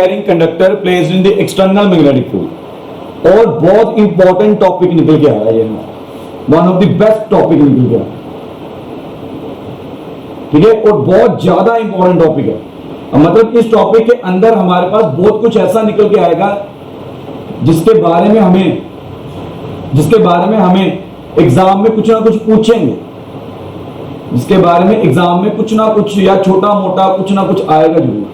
Carrying conductor placed in the external magnetic field. और बहुत important topic निकल के आया ये, one of the best topic निकल के आया, ठीक है, और बहुत ज्यादा इंपॉर्टेंट टॉपिक है। मतलब इस टॉपिक के अंदर हमारे पास बहुत कुछ ऐसा निकल के आएगा जिसके बारे में हमें एग्जाम में कुछ ना कुछ पूछेंगे, जिसके बारे में एग्जाम में कुछ ना कुछ या छोटा मोटा कुछ ना कुछ आएगा जरूर।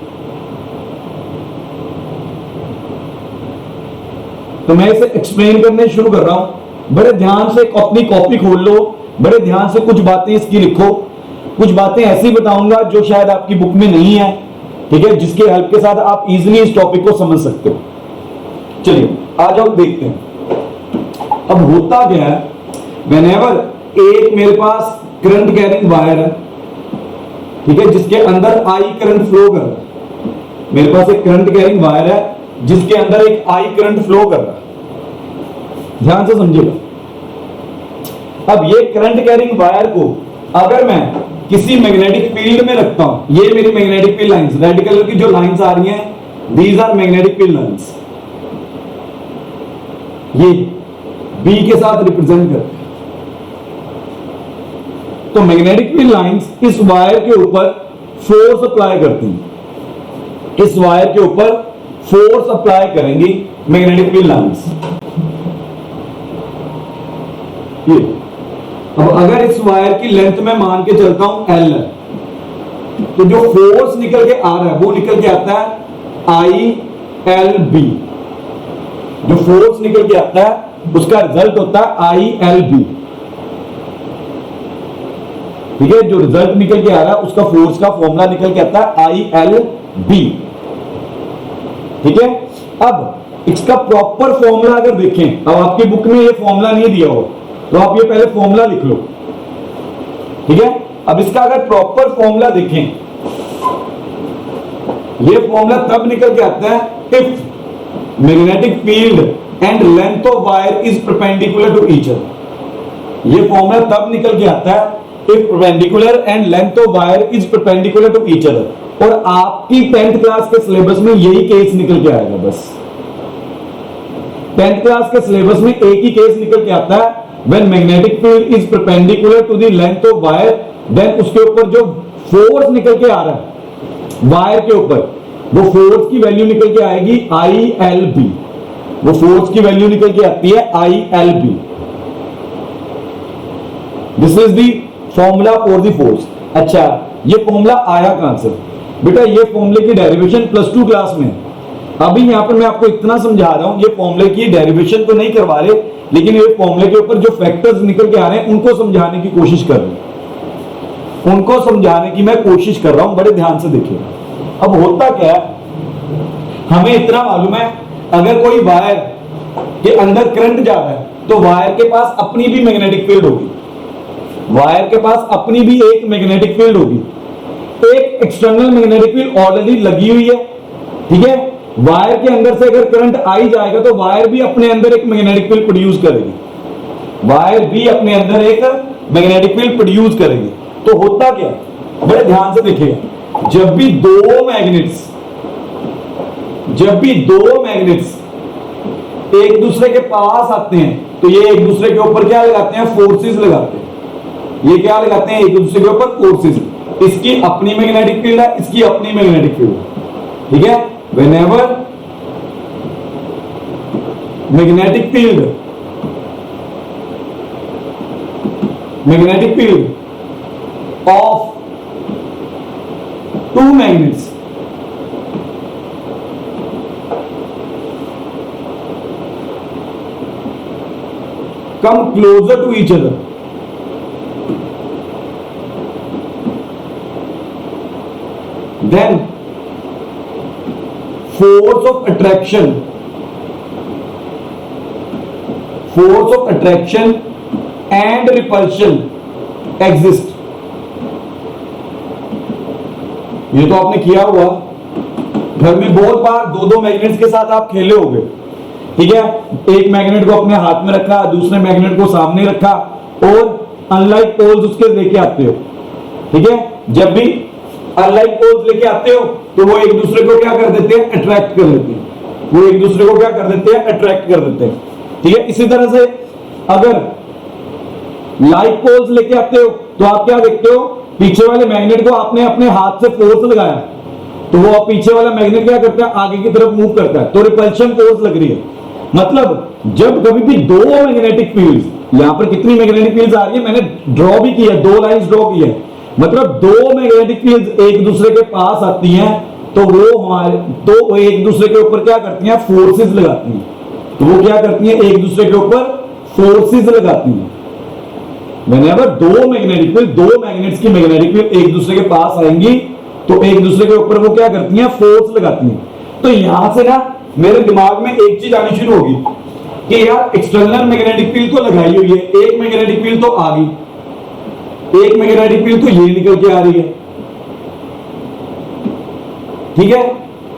तो मैं इसे एक्सप्लेन करने शुरू कर रहा हूं। बड़े ध्यान से अपनी कॉपी खोल लो, बड़े ध्यान से कुछ बातें इसकी लिखो। कुछ बातें ऐसी बताऊंगा जो शायद आपकी बुक में नहीं है, ठीक है, जिसके हेल्प के साथ आप इजीली इस टॉपिक को समझ सकते हो। चलिए आ जाओ देखते हैं। अब होता क्या है, व्हेनेवर एक मेरे पास करंट कैरिंग वायर है, ठीक है, जिसके अंदर आई करंट फ्लो कर रहा है। मेरे पास एक करंट कैरिंग वायर है जिसके अंदर एक आई करंट फ्लो कर रहा है। ध्यान से समझिएगा। अब ये करंट कैरिंग वायर को अगर मैं किसी मैग्नेटिक फील्ड में रखता हूं, ये मेरी magnetic field lines, red colour की जो लाइंस आ रही हैं, these are magnetic field lines. ये बी के साथ रिप्रेजेंट करते हैं। तो मैग्नेटिक फील्ड लाइंस इस वायर के ऊपर फोर्स अप्लाई करती हैं। इस वायर के ऊपर फोर्स अप्लाई करेंगी मैग्नेटिक फील्ड लाइंस। ये अब अगर इस वायर की लेंथ में मान के चलता हूं L, तो जो फोर्स निकल के आ रहा है वो निकल के आता है ILB। जो फोर्स निकल के आता है उसका रिजल्ट होता है ILB, ठीक है। जो रिजल्ट निकल के आ रहा है उसका फोर्स का फॉर्मूला निकल के आता है ILB, ठीक है। अब इसका प्रॉपर फॉर्मूला अगर देखें, अब आपकी बुक में ये फॉर्मूला नहीं दिया हो तो आप ये पहले फॉर्मूला लिख लो, ठीक है। अब इसका अगर प्रॉपर फॉर्मूला देखें, ये फॉर्मूला तब निकल के आता है if magnetic field and length of wire is perpendicular to each other. ये फॉर्मूला तब निकल के आता है if perpendicular and length of wire is perpendicular to each other. और आपकी 10th क्लास के सिलेबस में यही केस निकल के आएगा। बस 10th क्लास के सिलेबस में एक ही केस निकल के आता है, when magnetic field is perpendicular to the length of wire, then उसके ऊपर जो फोर्स निकल के आ रहा है वायर के ऊपर, वो फोर्स की वैल्यू निकल के आएगी ILB। वो फोर्स की वैल्यू निकल के आती है ILB। This is the formula for the force. अच्छा, ये फॉर्मूला आया कहां से बेटा? ये फॉर्मूले की डेरिवेशन +2 क्लास में। अभी यहां पर मैं आपको इतना समझा रहा हूं, ये फॉर्मूले की डेरिवेशन तो नहीं करवा रहे, लेकिन ये फॉर्मूले के ऊपर जो फैक्टर्स निकल के आ रहे हैं उनको समझाने की कोशिश कर रहे हैं, उनको समझाने की मैं कोशिश कर रहा हूं। बड़े ध्यान से देखिए। अब होता क्या है, हमें इतना मालूम है, अगर कोई वायर के अंदर करंट जा रहा है तो वायर के पास अपनी भी मैग्नेटिक फील्ड होगी, वायर के पास अपनी भी एक मैग्नेटिक फील्ड होगी। एक एक्सटर्नल मैग्नेटिक फील्ड ऑलरेडी लगी हुई है, ठीक है। वायर के अंदर से अगर करंट आई जाएगा तो वायर भी अपने अंदर एक मैग्नेटिक फील्ड प्रोड्यूस करेगी, वायर भी अपने अंदर एक मैग्नेटिक फील्ड प्रोड्यूस करेगी। तो होता क्या, बड़े ध्यान से देखिएगा, जब भी दो मैग्नेट्स एक दूसरे के पास आते हैं तो ये एक दूसरे के ऊपर क्या लगाते हैं? फोर्सेस लगाते हैं। ये क्या लगाते हैं? एक दूसरे के ऊपर फोर्सेस। इसकी अपनी मैग्नेटिक फील्ड है, इसकी अपनी मैग्नेटिक फील्ड है, ठीक है। Whenever magnetic field of two magnets come closer to each other, then force of attraction and repulsion exist। ये तो आपने किया हुआ घर में बहुत बार, दो मैग्नेट्स के साथ आप खेले होंगे, ठीक है। एक मैग्नेट को अपने हाथ में रखा, दूसरे मैग्नेट को सामने रखा और अनलाइक पोल्स उसके लेके आते हो, ठीक है। जब भी अनलाइक पोल्स लेके आते हो तो वो एक दूसरे को क्या कर देते हैं, अट्रैक्ट कर लेते हैं, वो एक दूसरे को क्या कर देते हैं, अट्रैक्ट कर देते हैं। ठीक है, इसी तरह से अगर लाइक पोल्स लेके आते हो तो आप क्या देखते हो, पीछे वाले मैग्नेट को आपने अपने हाथ से फोर्स लगाया तो वो पीछे वाला मैग्नेट क्या करता है, आगे की तरफ मूव करता है, तो रिपल्शन फोर्स लग रही है। मतलब जब कभी भी दो मैग्नेटिक फील्ड्स, यहां पर कितनी मैग्नेटिक फील्ड्स आ रही है, मैंने ड्रॉ भी किया, दो लाइंस ड्रॉ की है, मतलब दो मैग्नेटिक फील्ड्स एक दूसरे के पास आती हैं तो वो एक दूसरे के ऊपर क्या करती हैं, फोर्सेस लगाती हैं। तो वो क्या करती हैं, एक दूसरे के ऊपर फोर्सेस लगाती हैं। व्हेनेवर दो मैग्नेट्स की मैग्नेटिक फील्ड एक दूसरे के पास आएंगी तो एक दूसरे के ऊपर वो क्या करती हैं, फोर्स लगाती हैं। तो यहां से ना मेरे दिमाग में एक चीज आनी शुरू होगी कि यार एक्सटर्नल मैग्नेटिक फील्ड तो लगाई हुई है, एक मैग्नेटिक फील्ड तो आ गई, एक मैग्नेटिक फील्ड तो ये निकल के आ रही है, ठीक है।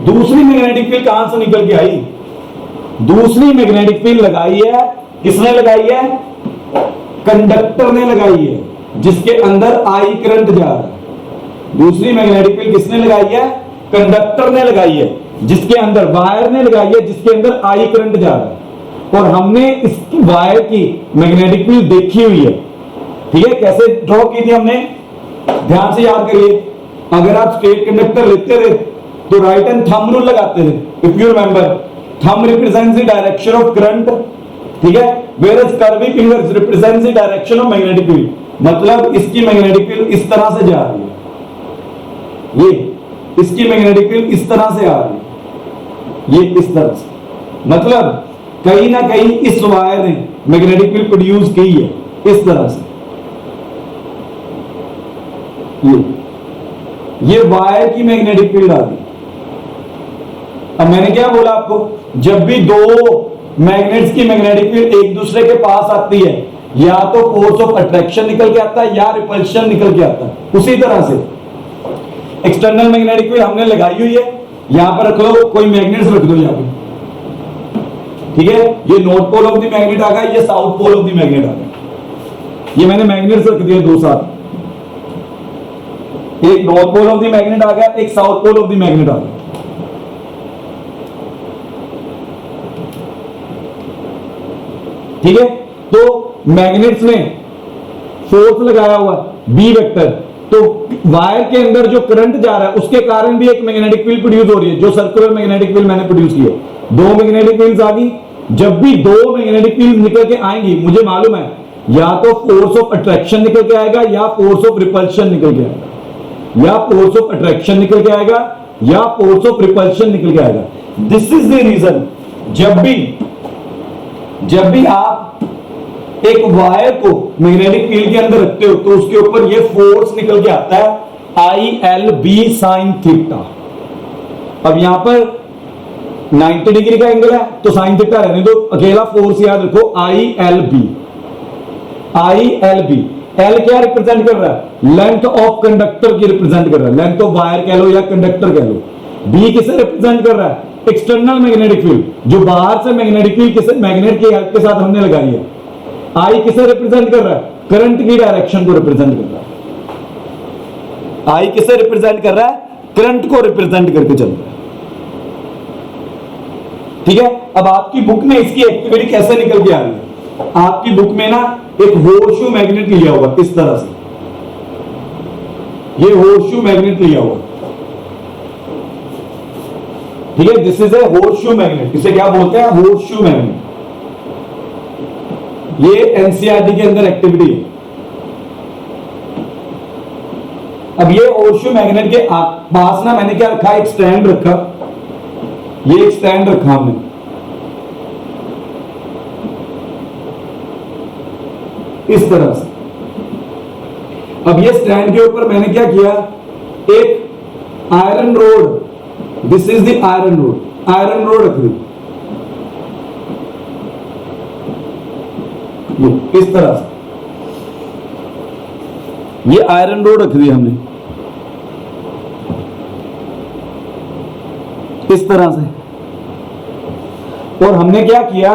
दूसरी मैग्नेटिक फील्ड कहां से निकल के आई, दूसरी मैग्नेटिक फील्ड लगाई है, किसने लगाई है, कंडक्टर ने लगाई है, जिसके अंदर आई करंट जा रहा है। दूसरी मैग्नेटिक फील्ड किसने लगाई है, कंडक्टर ने लगाई है, जिसके अंदर वायर ने लगाई है, जिसके अंदर आई करंट जा रहा है। और हमने इस वायर की मैग्नेटिक फील्ड देखी हुई है, ठीक है। कैसे ड्रॉ की थी हमने, ध्यान से याद करिए। अगर आप स्ट्रेट कंडक्टर लेते थे तो राइट एंड थंब रूल लगाते थे, if you remember. Thumb represents the direction of current, ठीक है, whereas curving fingers represents the direction of magnetic field. मतलब इसकी मैग्नेटिक फील्ड इस तरह से जा रही है, ये इसकी मैग्नेटिक फील्ड इस तरह से आ रही है, ये इस तरह से। मतलब कहीं ना कहीं इस वायर ने मैग्नेटिक फील्ड प्रोड्यूस की है इस तरह से। ये वायर की मैग्नेटिक फील्ड आ गई। अब मैंने क्या बोला आपको, जब भी दो मैग्नेट्स की मैग्नेटिक फील्ड एक दूसरे के पास आती है, या तो फोर्स ऑफ अट्रैक्शन निकल के आता है या रिपल्शन निकल के आता है। उसी तरह से एक्सटर्नल मैग्नेटिक फील्ड हमने लगाई हुई है, यहां पर रख लो, कोई मैग्नेट्स रख दो यहां पे, ठीक है। ये north pole of the magnet आ गया, ये south pole of the magnet आ गया। ये मैंने मैग्नेट्स रख दिए दो साथ, एक north pole of the magnet आ गया, एक south pole of the magnet आ गया, ठीक है। तो मैग्नेट्स ने फोर्स लगाया हुआ बी वेक्टर, तो वायर के अंदर जो करंट जा रहा है उसके कारण भी एक मैग्नेटिक फील्ड प्रोड्यूस हो रही है, जो सर्कुलर मैग्नेटिक फील्ड मैंने प्रोड्यूस की है। दो मैग्नेटिक फील्ड्स आ गई। जब भी दो मैग्नेटिक फील्ड निकल के आएंगी, मुझे मालूम है या तो फोर्स ऑफ अट्रैक्शन निकल के आएगा या फोर्स ऑफ रिपल्शन निकल के आएगा, या फोर्स ऑफ अट्रैक्शन निकल के आएगा या फोर्स ऑफ रिपल्शन निकल के आएगा। दिस इज द रीजन, जब भी आप एक वायर को मैग्नेटिक फील्ड के अंदर रखते हो तो उसके ऊपर ये फोर्स निकल के आता है, ILB sin थीटा। अब यहां पर 90 डिग्री का एंगल है तो साइन थीटा रहने दो, अकेला फोर्स याद रखो ILB। एल क्या रिप्रेजेंट कर रहा है, लेंथ ऑफ कंडक्टर की रिप्रेजेंट कर रहा है, लेंथ ऑफ वायर कह लो या कंडक्टर कह लो। बी किसे रिप्रेजेंट कर रहा है, एक्सटर्नल मैग्नेटिक फील्ड, जो बाहर से मैग्नेटिक फील्ड किसे मैग्नेट की हेल्प के साथ हमने लगाई है। आई किसे रिप्रेजेंट कर रहा है, करंट की डायरेक्शन को रिप्रेजेंट कर रहा है। आई किसे रिप्रेजेंट कर रहा है, करंट को रिप्रेजेंट करके चल रहा है, ठीक है। अब आपकी बुक में इसकी एक्टिविटी कैसे निकल के आ रही है, आपकी बुक में ना एक होर्शू मैग्नेट लिया हुआ इस तरह से, ये होर्शू मैग्नेट लिया हुआ, ठीक है। दिस इज ए होर्शू मैग्नेट, इसे क्या बोलते हैं, होर्शू मैग्नेट। ये एनसीईआरटी के अंदर एक्टिविटी है। अब ये होर्शू मैग्नेट के पास ना मैंने क्या रखा, एक स्टैंड रखा, ये एक स्टैंड रखा हमने, इस तरह से। अब ये स्टैंड के ऊपर मैंने क्या किया, एक iron rod, this is the iron rod रख दी इस तरह से, ये आयरन रोड रख दी हमने इस तरह से। और हमने क्या किया,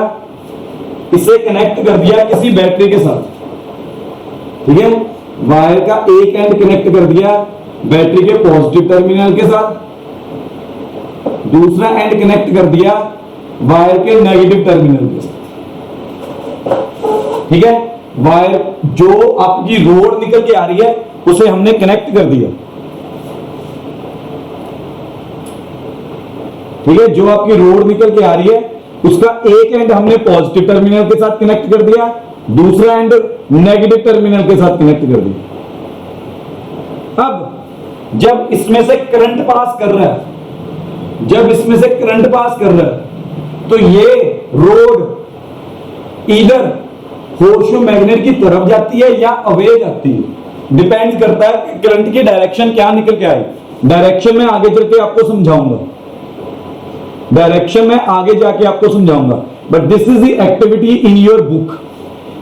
इसे कनेक्ट कर दिया किसी बैटरी के साथ, ठीक है। वायर का एक एंड कनेक्ट कर दिया बैटरी के पॉजिटिव टर्मिनल के साथ, दूसरा एंड कनेक्ट कर दिया वायर के नेगेटिव टर्मिनल के साथ। ठीक है, वायर जो आपकी रोड निकल के आ रही है उसे हमने कनेक्ट कर दिया। ठीक है, जो आपकी रोड निकल के आ रही है उसका एक एंड हमने पॉजिटिव टर्मिनल के साथ कनेक्ट कर दिया, दूसरा एंड नेगेटिव टर्मिनल के साथ कनेक्ट कर दिया। अब जब इसमें से करंट पास कर रहा है, जब इसमें से करंट पास कर रहा है तो ये रोड इधर होर्शू मैग्नेट की तरफ जाती है या अवे जाती है, डिपेंड करता है कि करंट की डायरेक्शन क्या निकल के आई। डायरेक्शन में आगे चल के आपको समझाऊंगा, डायरेक्शन में आगे जाके आपको समझाऊंगा, but this is the activity in your book.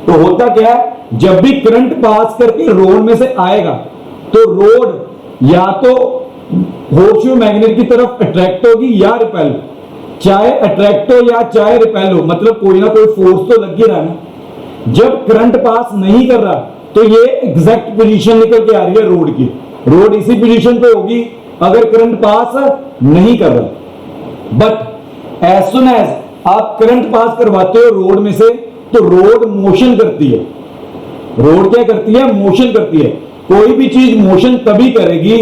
तो होता क्या है, जब भी करंट पास करके रोड में से आएगा तो रोड या तो होर्शू मैग्नेट की तरफ अट्रैक्ट होगी या रिपेल, चाहे अट्रैक्ट हो या चाहे रिपेल हो, मतलब कोई ना कोई फोर्स तो लग ही रहा है ना। जब करंट पास नहीं कर रहा तो ये एग्जैक्ट पोजीशन निकल के आ रही है रोड की, रोड इसी पोजीशन पे होगी अगर करंट पास नहीं कर रहा। बट एज सुन एज आप करंट पास करवाते हो रोड में से तो रोड मोशन करती है। रोड क्या करती है? मोशन करती है। कोई भी चीज मोशन तभी करेगी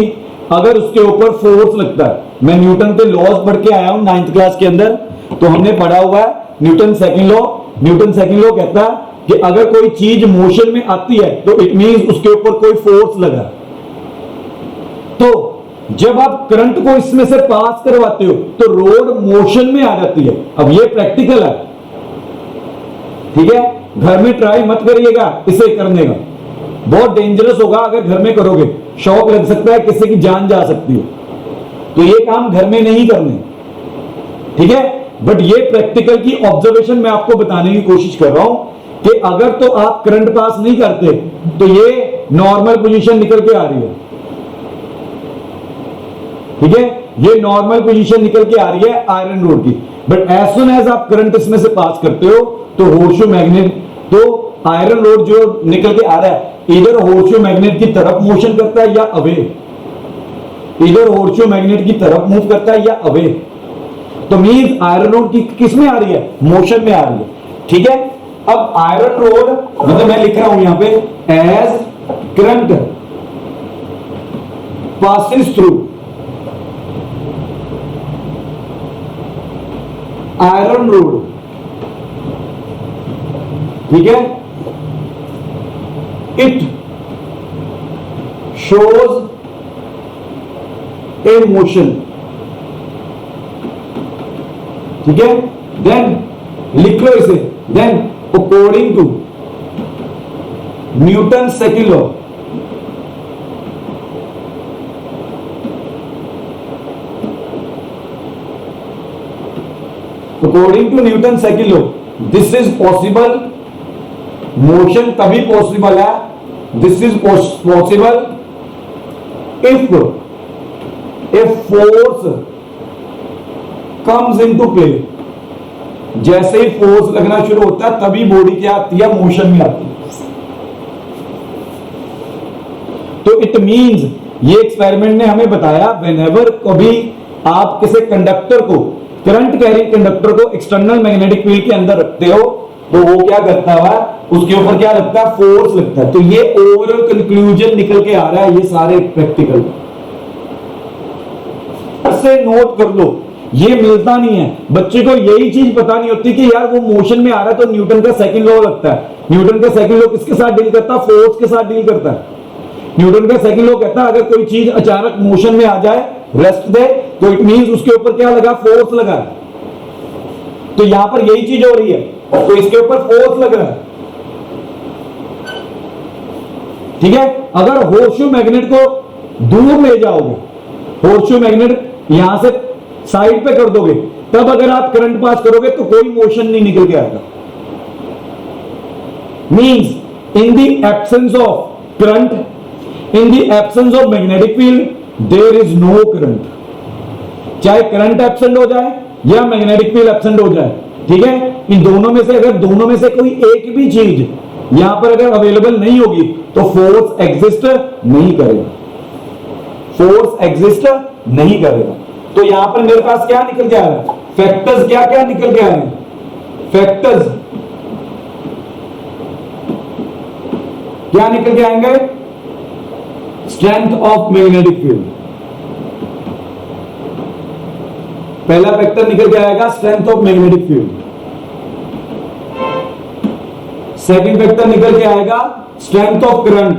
अगर उसके ऊपर फोर्स लगता है। मैं न्यूटन के लॉज पढ़ के आया हूं 9th क्लास के अंदर, तो हमने पढ़ा हुआ है Newton second law. Newton second law कहता है कि अगर कोई चीज मोशन में आती है तो इट मींस उसके ऊपर कोई फोर्स लगा। तो जब आप करंट को इसमें से पास करवाते हो तो रोड मोशन में आ जाती है। अब ये प्रैक्टिकल है, ठीक है, घर में ट्राई मत करिएगा इसे करने का, बहुत डेंजरस होगा अगर घर में करोगे, शॉक लग सकता है, किसी की जान जा सकती है। तो ये काम घर में नहीं करने, ठीक है। बट ये प्रैक्टिकल की ऑब्जर्वेशन मैं आपको बताने की कोशिश कर रहा हूं कि अगर तो आप करंट पास नहीं करते तो ये नॉर्मल पोजीशन निकल के आ रही है, ठीक है, ये नॉर्मल पोजीशन निकल के आ रही है आयरन रोड की। बट एज सुन एज आप करंट इसमें से पास करते हो तो होर्शू मैग्नेट, तो आयरन रोड जो निकल के आ रहा है इधर होर्शू मैग्नेट की तरफ मोशन करता है या अवे, इधर होर्शू मैग्नेट की तरफ मूव करता है या अवे। तो मींस आयरन रोड की किस में आ रही है? मोशन में आ रही है, ठीक है। अब आयरन रोड मतलब मैं लिख रहा हूं यहां पे as current passes through iron rod, ठीक है, इट शोज ए मोशन, ठीक है। देन लिख लो इसे, then according to Newton second law, according to Newton second law this is possible, motion तभी पॉसिबल है, this is possible if a force comes into play. जैसे ही फोर्स लगना शुरू होता है तभी बॉडी क्या आती है? मोशन में आती है। तो इट मींस ये एक्सपेरिमेंट ने हमें बताया व्हेनेवर कभी आप किसी कंडक्टर को, करंट कैरिंग कंडक्टर को एक्सटर्नल मैग्नेटिक फील्ड के अंदर रखते हो तो वो क्या करता है? उसके ऊपर क्या लगता है? फोर्स लगता है। तो ये ओवरऑल कंक्लूजन निकल के आ रहा है, ये सारे प्रैक्टिकल से नोट कर लो। ये मिलता नहीं है बच्चे को, यही चीज पता नहीं होती कि यार वो मोशन में आ रहा है तो न्यूटन का सेकंड लॉ लगता है। न्यूटन का सेकंड लॉ किसके साथ डील करता है? फोर्स के साथ डील करता है। न्यूटन का सेकंड लॉ कहता है अगर कोई चीज अचानक मोशन में आ जाए, रेस्ट दे, तो इट मींस उसके ऊपर क्या लगा? फोर्स लगा। तो यहां पर यही चीज हो रही है, तो इसके ऊपर फोर्स लग रहा है, ठीक है। अगर होर्शू मैग्नेट को दूर ले जाओगे, होर्शू मैग्नेट यहां से साइड पे कर दोगे, तब अगर आप करंट पास करोगे तो कोई मोशन नहीं निकल के आएगा। Means in the absence of current, in the absence of magnetic field there is no current. चाहे करंट एब्सेंट हो जाए या मैग्नेटिक फील्ड एब्सेंट हो जाए, ठीक है। इन दोनों में से अगर दोनों में से कोई एक भी चीज यहां पर अगर अवेलेबल नहीं होगी तो फोर्स एग्जिस्ट नहीं करेगा, फोर्स एग्जिस्ट नहीं करेगा। तो यहां पर मेरे पास क्या निकल के आ रहा है, फैक्टर्स क्या क्या निकल के आ रहे हैं, फैक्टर्स क्या निकल के आएंगे, स्ट्रेंथ ऑफ मैग्नेटिक फील्ड, पहला फैक्टर निकल के आएगा strength of magnetic field, second factor निकल के आएगा strength of current,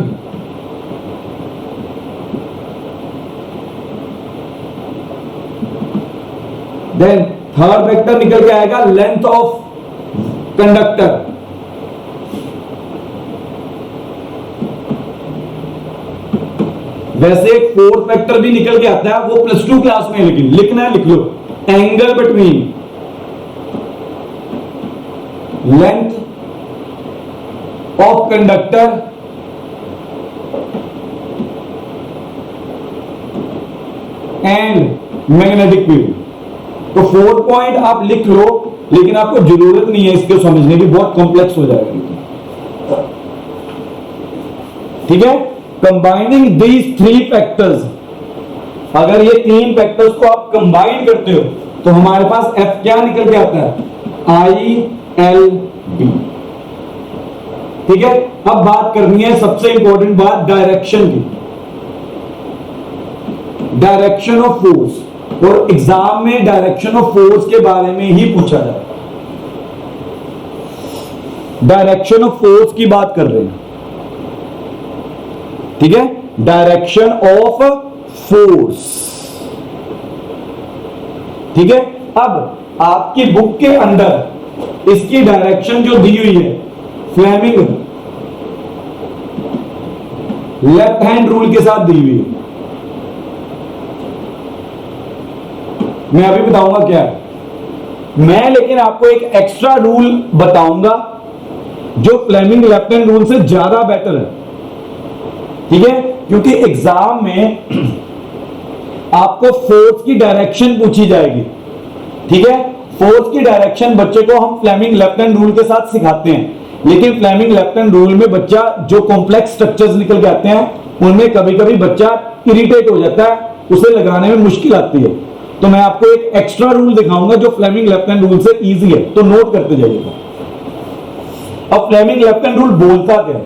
then third factor निकल के आएगा लेंथ ऑफ कंडक्टर, वैसे एक फोर्थ फैक्टर भी निकल के आता है, वो +2 क्लास में, लेकिन लिखना है लिख लो, angle between length of conductor and magnetic field. तो 4 पॉइंट आप लिख लो, लेकिन आपको जरूरत नहीं है इसको समझने की, बहुत कॉम्प्लेक्स हो जाएगा। ठीक है, कंबाइनिंग दीज 3 फैक्टर्स, अगर ये 3 फैक्टर्स को आप कंबाइन करते हो तो हमारे पास F क्या निकल के आता है, ILB। ठीक है, अब बात करनी है सबसे इंपॉर्टेंट बात, डायरेक्शन की, डायरेक्शन ऑफ फोर्स। और एग्जाम में डायरेक्शन ऑफ फोर्स के बारे में ही पूछा जाए, डायरेक्शन ऑफ फोर्स की बात कर रहे हैं। ठीक है, डायरेक्शन ऑफ फोर्स। ठीक है, अब आपकी बुक के अंदर इसकी डायरेक्शन जो दी हुई है, फ्लेमिंग लेफ्ट हैंड रूल के साथ दी हुई है। मैं अभी बताऊंगा क्या है, मैं लेकिन आपको एक एक्स्ट्रा रूल बताऊंगा जो फ्लेमिंग लेफ्ट हैंड रूल से ज्यादा बेटर है। ठीक है, क्योंकि एग्जाम में आपको फोर्स की डायरेक्शन पूछी जाएगी। ठीक है, फोर्स की डायरेक्शन बच्चे को हम फ्लेमिंग लेफ्ट हैंड रूल के साथ सिखाते हैं, लेकिन फ्लेमिंग लेफ्ट हैंड रूल में बच्चा जो कॉम्प्लेक्स स्ट्रक्चर्स निकल के आते हैं उनमें कभी कभी बच्चा इरिटेट हो जाता है, उसे लगाने में मुश्किल आती है। तो मैं आपको एक एक्स्ट्रा रूल दिखाऊंगा जो फ्लेमिंग लेफ्ट हैंड रूल से इजी है, तो नोट करते जाइएगा। अब फ्लेमिंग लेफ्ट हैंड रूल बोलता क्या है,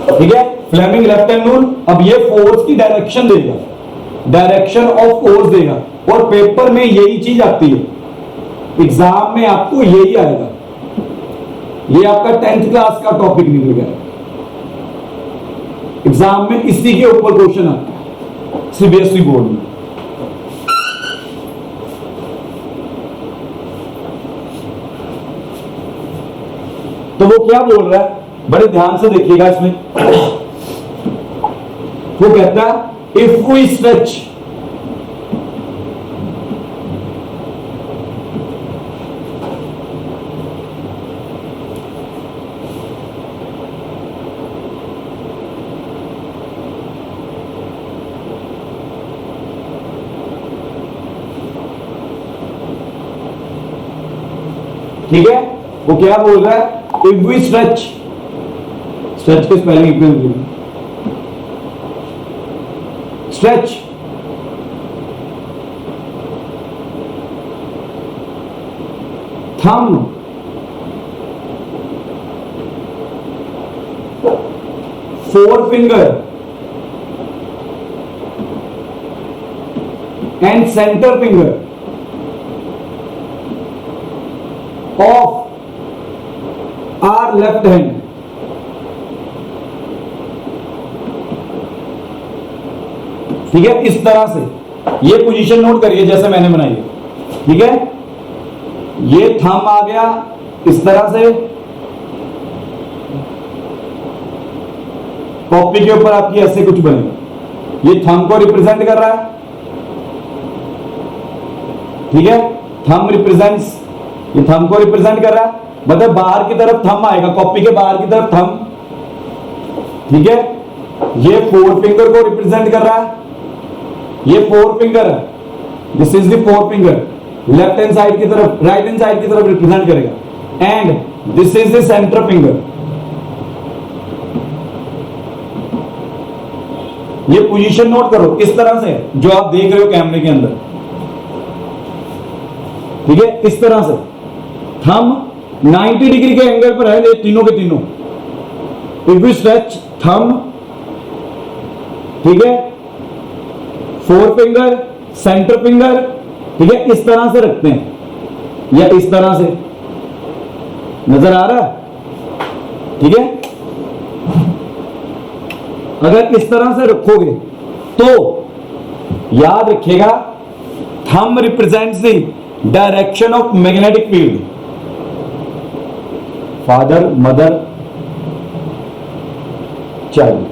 ठीक है, फ्लेमिंग लेफ्ट हैंड रूल अब ये फोर्स की डायरेक्शन देगा, डायरेक्शन ऑफ फोर्स देगा, और पेपर में यही चीज आती है, एग्जाम में आपको यही आएगा, ये आपका 10th क्लास का टॉपिक निकल गया, एग्जाम में इसी के ऊपर क्वेश्चन आता है सीबीएसई बोर्ड में। तो वो क्या बोल रहा है, बड़े ध्यान से देखिएगा इसमें, वो कहता है इफ वी स्ट्रेच ठीक है, वो क्या बोल रहा है, इफ वी स्ट्रेच, स्ट्रेच के spelling equal, stretch thumb four finger and centre finger of our left hand, ठीक है, इस तरह से ये पोजीशन नोट करिए जैसे मैंने बनाई है। ठीक है, ये थंब आ गया इस तरह से, कॉपी के ऊपर आपकी ऐसे कुछ बनेगा, ये थंब को रिप्रेजेंट कर रहा है। ठीक है, थंब रिप्रेजेंट्स, ये थंब को रिप्रेजेंट कर रहा है, मतलब बाहर की तरफ थंब आएगा, कॉपी के बाहर की तरफ थंब। ठीक है, ये फोर फिंगर को रिप्रेजेंट कर रहा है, ये फोर फिंगर है, this is the four finger, left hand side की तरफ, राइट हैंड साइड की तरफ रिप्रेजेंट करेगा, and this is the centre finger, ये पोजीशन नोट करो, इस तरह से जो आप देख रहे हो कैमरे के अंदर, ठीक है, इस तरह से थंब 90 डिग्री के एंगल पर है, ये तीनों के तीनों। इफ यू स्ट्रेच थंब, ठीक है, फोर फिंगर, सेंटर फिंगर, ठीक है, इस तरह से रखते हैं या इस तरह से, नजर आ रहा है, ठीक है। अगर इस तरह से रखोगे तो याद रखिएगा thumb represents the direction of magnetic field, father, mother, child.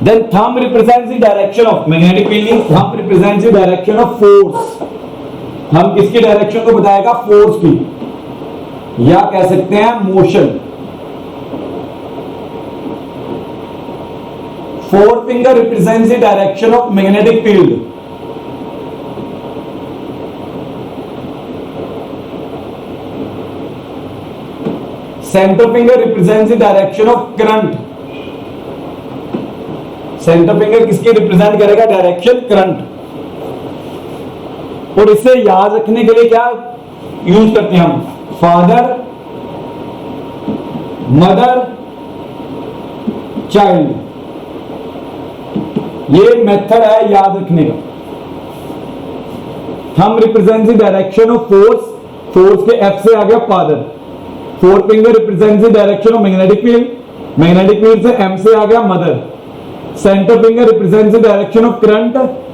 Then thumb represents the direction of magnetic field, thumb represents the direction of force. हम किसकी डायरेक्शन को बताएगा? फोर्स की, या कह सकते हैं motion. Four finger represents the direction of magnetic field. Centre finger represents the direction of current. Centre finger किसकी रिप्रेजेंट करेगा? Direction current. और इसे याद रखने के लिए क्या यूज करते हैं हम? Father, mother, child. ये मेथड है याद रखने का। Thumb represents the direction of force, force के एफ से आ गया father. Four finger represents the direction of magnetic field, magnetic field से एम से आ गया mother. Centre finger represents the direction of current,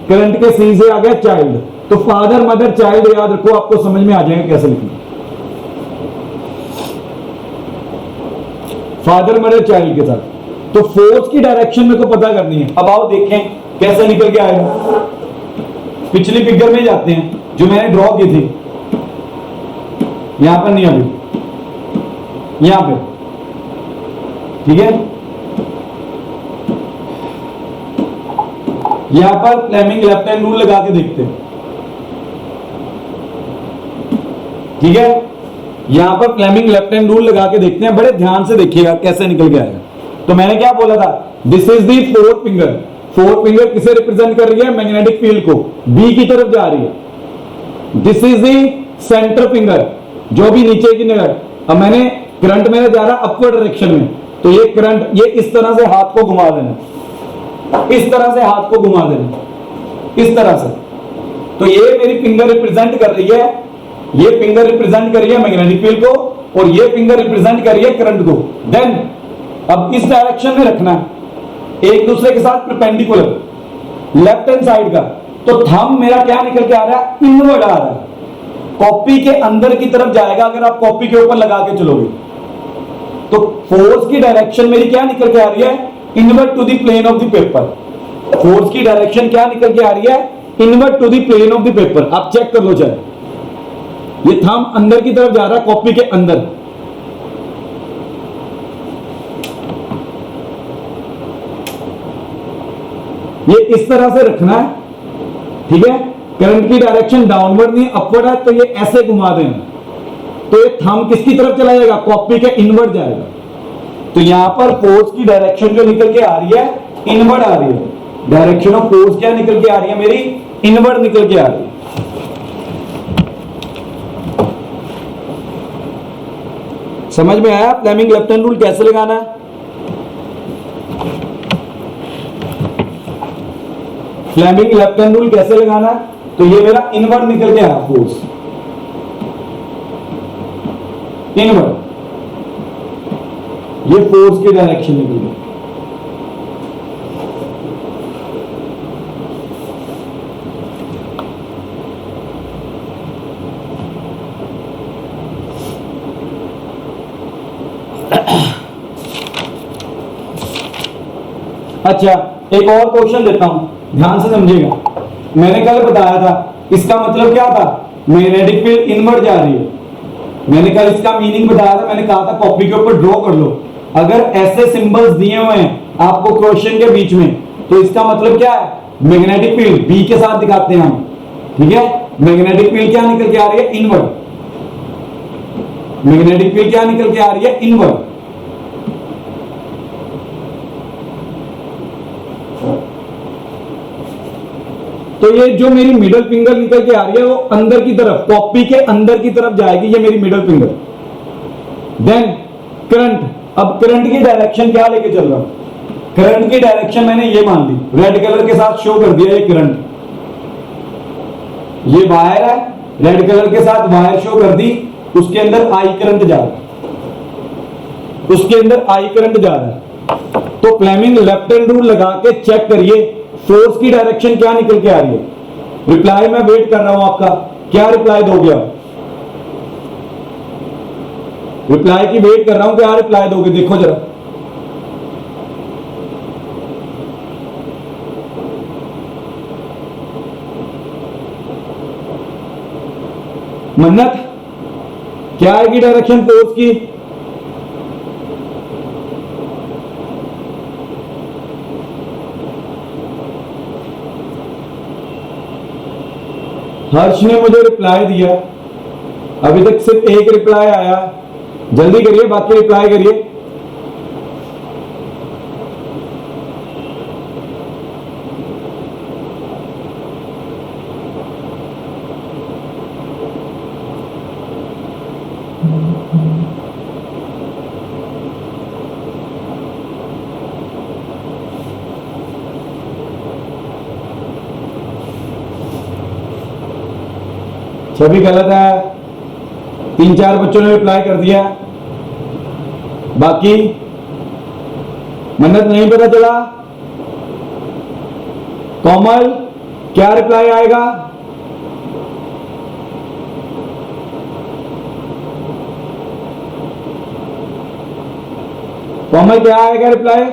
current के सी से आ गया चाइल्ड। तो फादर, मदर, चाइल्ड याद रखो, आपको समझ में आ जाएगा कैसे लिखना। फादर, मदर, चाइल्ड के साथ। तो फोर्स की डायरेक्शन मेरे को पता करनी है। अब आओ देखें कैसे निकल के आएगा। पिछली फिगर में जाते हैं जो मैंने ड्रॉ की थी, यहां पर नहीं, अभी यहां पे, ठीक है। यहां पर फ्लेमिंग लेफ्ट हैंड रूल लगा के देखते हैं, ठीक है। यहां पर फ्लेमिंग लेफ्ट हैंड रूल लगा के देखते हैं, बड़े ध्यान से देखिएगा कैसे निकल के आएगा। तो मैंने क्या बोला था? This is the four finger. Four finger किसे रिप्रेजेंट कर रही है? मैग्नेटिक फील्ड को, बी की तरफ जा रही है। This is the centre finger, जो भी नीचे की नजर। अब मैंने करंट मेरा जा रहा अपवर्ड डायरेक्शन में, तो ये करंट, ये इस तरह से हाथ को घुमा देना, इस तरह से हाथ को घुमा देना, इस तरह से। तो ये मेरी फिंगर रिप्रेजेंट कर रही है, ये फिंगर रिप्रेजेंट कर रही है मैग्नेटिक फील्ड को, और ये फिंगर रिप्रेजेंट कर रही है करंट को। देन अब इस डायरेक्शन में रखना है, एक दूसरे के साथ परपेंडिकुलर, लेफ्ट हैंड साइड का। तो थंब मेरा क्या निकल के आ रहा है? इनवर्ड आ रहा है, कॉपी के अंदर की तरफ जाएगा अगर आप कॉपी के ऊपर लगा के चलोगे। तो फोर्स की डायरेक्शन मेरी क्या निकल के आ रही है? Inward to the plane of the paper. Force की डायरेक्शन क्या निकल के आ रही है? Inward to the plane of the paper. आप चेक कर लो चाहे, ये थंब अंदर की तरफ जा रहा है, कॉपी के अंदर। ये इस तरह से रखना है, ठीक है। करंट की डायरेक्शन डाउनवर्ड नहीं अपवर्ड है, तो ये ऐसे घुमा देना, तो ये थंब किसकी तरफ चला जाएगा? कॉपी के इनवर्ड जाएगा। तो यहां पर फोर्स की डायरेक्शन जो निकल के आ रही है, इनवर्ड आ रही है। डायरेक्शन ऑफ फोर्स क्या निकल के आ रही है मेरी? इनवर्ड निकल के आ रही है। समझ में आया फ्लेमिंग लेफ्ट हैंड रूल कैसे लगाना है? फ्लेमिंग लेफ्ट हैंड रूल कैसे लगाना है? तो ये मेरा इनवर्ड निकल के आया फोर्स, इनवर्ड, ये फोर्स की डायरेक्शन निकल गई। अच्छा, एक और क्वेश्चन देता हूं, ध्यान से समझिएगा। मैंने कल बताया था, इसका मतलब क्या था? मैग्नेटिक फील्ड इनवर्ड जा रही है। मैंने कल इसका मीनिंग बताया था, मैंने कहा था कॉपी के ऊपर ड्रॉ कर लो। अगर ऐसे सिंबल्स दिए हुए हैं आपको क्वेश्चन के बीच में, तो इसका मतलब क्या है? मैग्नेटिक फील्ड बी के साथ दिखाते हैं हम, ठीक है। मैग्नेटिक फील्ड क्या निकल के आ रही है? इनवर्ड। मैग्नेटिक फील्ड क्या निकल के आ रही है? इनवर्ड। तो ये जो मेरी मिडल फिंगर निकल के आ रही है वो अंदर की तरफ, कॉपी के अंदर की तरफ जाएगी, ये मेरी मिडल फिंगर। देन करंट, अब करंट की डायरेक्शन क्या लेके चल रहा हूं? करंट की डायरेक्शन मैंने ये मान ली, रेड कलर के साथ शो कर दिया ये करंट। ये वायर है, रेड कलर के साथ वायर शो कर दी, उसके अंदर आई करंट जा रहा है, उसके अंदर आई करंट जा रहा है। तो फ्लेमिंग लेफ्ट हैंड रूल लगा के चेक करिए फोर्स की डायरेक्शन क्या निकल के आ रही है। रिप्लाई मैं वेट कर रहा हूं आपका, क्या रिप्लाई दोगे आप? रिप्लाई की वेट कर रहा हूं, क्या रिप्लाई दोगे? देखो जरा, मन्नत क्या आएगी डायरेक्शन फोर्स की? हर्ष ने मुझे रिप्लाई दिया, अभी तक सिर्फ एक रिप्लाई आया, जल्दी करिए, बाकी रिप्लाई करिए। सभी गलत है, 3-4 बच्चों ने रिप्लाई कर दिया, बाकी मन्नत नहीं पता चला। कोमल क्या रिप्लाई आएगा? कोमल क्या आएगा रिप्लाई?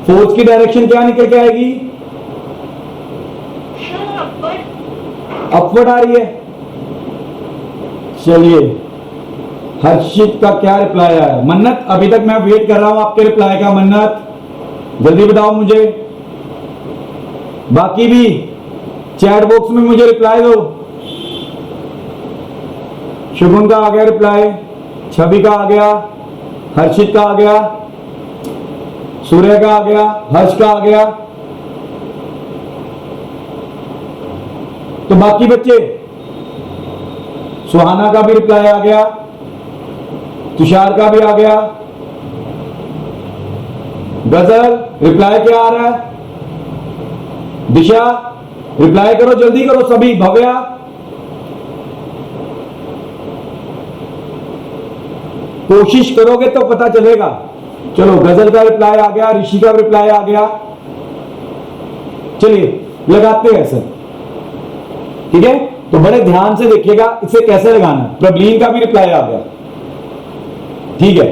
फोर्स की डायरेक्शन क्या निकल के आएगी? अपवर्ड आ रही है। चलिए हर्षित का क्या रिप्लाई आया? मन्नत अभी तक मैं वेट कर रहा हूं आपके रिप्लाई का, मन्नत जल्दी बताओ मुझे। बाकी भी चैट बॉक्स में मुझे रिप्लाई दो। शुभम का आ गया रिप्लाई, छवि का आ गया, हर्षित का आ गया, सूर्य का आ गया, हर्ष का आ गया। तो बाकी बच्चे, सुहाना का भी रिप्लाई आ गया, तुषार का भी आ गया। गजल रिप्लाई क्या आ रहा है? दिशा रिप्लाई करो, जल्दी करो सभी। भव्या, कोशिश करोगे तो पता चलेगा। चलो गजल का रिप्लाई आ गया, ऋषि का रिप्लाई आ गया। चलिए लगाते हैं सर, ठीक है? तो बड़े ध्यान से देखिएगा इसे कैसे लगाना है। प्रबलीन का भी रिप्लाई आ गया, ठीक है?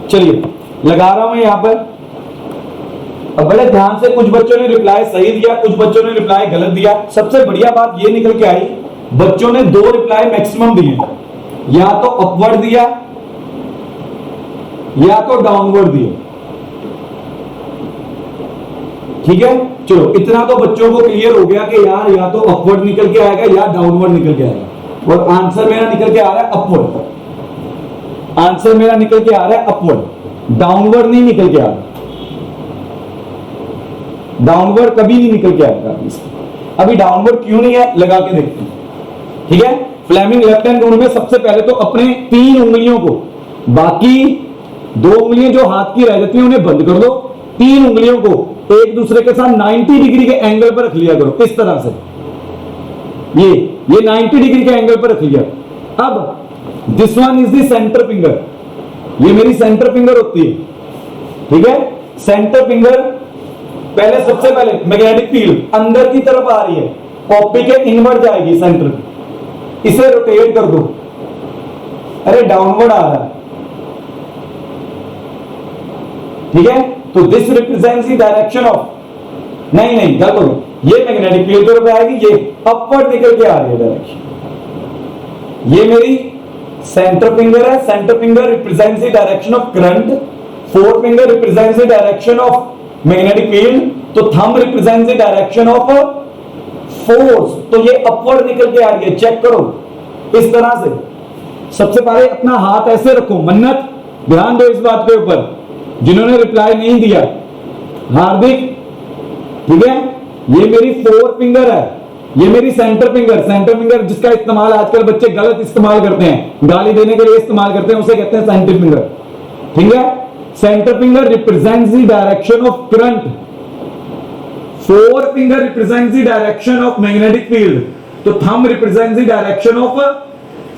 चलिए लगा रहा हूं मैं यहां पर। अब बड़े ध्यान से, कुछ बच्चों ने रिप्लाई सही दिया, कुछ बच्चों ने रिप्लाई गलत दिया। सबसे बढ़िया बात ये निकल के आई, बच्चों ने 2 रिप्लाई मैक्सिमम दिए, या तो अपवर्ड दिया या तो डाउनवर्ड दिया, ठीक है? चलो इतना तो बच्चों को क्लियर हो गया कि यार या तो अपवर्ड निकल के आएगा या डाउनवर्ड निकल के आएगा। और आंसर मेरा निकल के आ रहा है अपवर्ड। आंसर मेरा निकल के आ रहा है अपवर्ड, डाउनवर्ड नहीं निकल के आ रहा। डाउनवर्ड कभी नहीं निकल के आएगा। अभी डाउनवर्ड क्यों नहीं है, लगा के देखते हैं, ठीक है? फ्लेमिंग लेफ्ट हैंड रूल में सबसे पहले तो अपने 3 उंगलियों को, बाकी 2 उंगलियां जो हाथ की रह जाती है उन्हें बंद कर दो, 3 उंगलियों को एक दूसरे के साथ 90 डिग्री के एंगल पर रख लिया करो, इस तरह से। ये 90 डिग्री के एंगल पर रख लिया। अब this one is the centre finger, ये मेरी सेंटर फिंगर होती है, ठीक है? सेंटर फिंगर पहले, सबसे पहले मैग्नेटिक फील्ड अंदर की तरफ आ रही है, कॉपी के इनवर्ड जाएगी सेंटर, इसे रोटेट कर दो। अरे डाउनवर्ड आ रहा है, ठीक है? तो this represents the direction of, नहीं गलत हो गया, ये मैग्नेटिक फील्ड की तरफ आएगी, ये अपवर्ड निकल के आ रही है डायरेक्शन। ये मेरी सेंटर फिंगर है, centre finger represents the direction of current, fourth finger represents the direction of magnetic field, तो thumb represents the direction of force. तो ये अपवर्ड निकल के आ रही है, चेक करो इस तरह से। सबसे पहले अपना हाथ ऐसे रखो, मन्नत ध्यान दो इस बात के ऊपर, जिन्होंने रिप्लाई नहीं दिया, हार्दिक, ठीक है, ये मेरी फोर फिंगर है, ये मेरी सेंटर फिंगर जिसका इस्तेमाल आजकल बच्चे गलत इस्तेमाल करते हैं, गाली देने के लिए इस्तेमाल करते हैं, उसे कहते हैं सेंटर फिंगर, ठीक है। Centre finger represents the direction of current, four finger represents the direction of magnetic field, तो thumb represents the direction of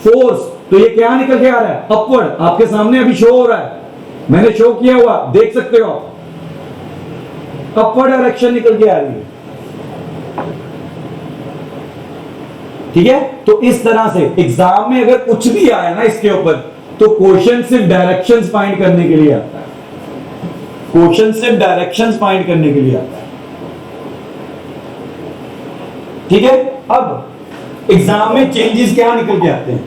force. तो ये क्या निकल के आ रहा है? अपवर्ड। आपके सामने अभी शो हो रहा है, मैंने शो किया हुआ, देख सकते हो आप, अपवर्ड डायरेक्शन निकल के आ रही है, ठीक है। तो इस तरह से एग्जाम में अगर कुछ भी आया ना इसके ऊपर, तो क्वेश्चन सिर्फ डायरेक्शंस फाइंड करने के लिए आता है, क्वेश्चन सिर्फ डायरेक्शंस फाइंड करने के लिए आता है, ठीक है। अब एग्जाम में चेंजेस क्या निकल के आते हैं?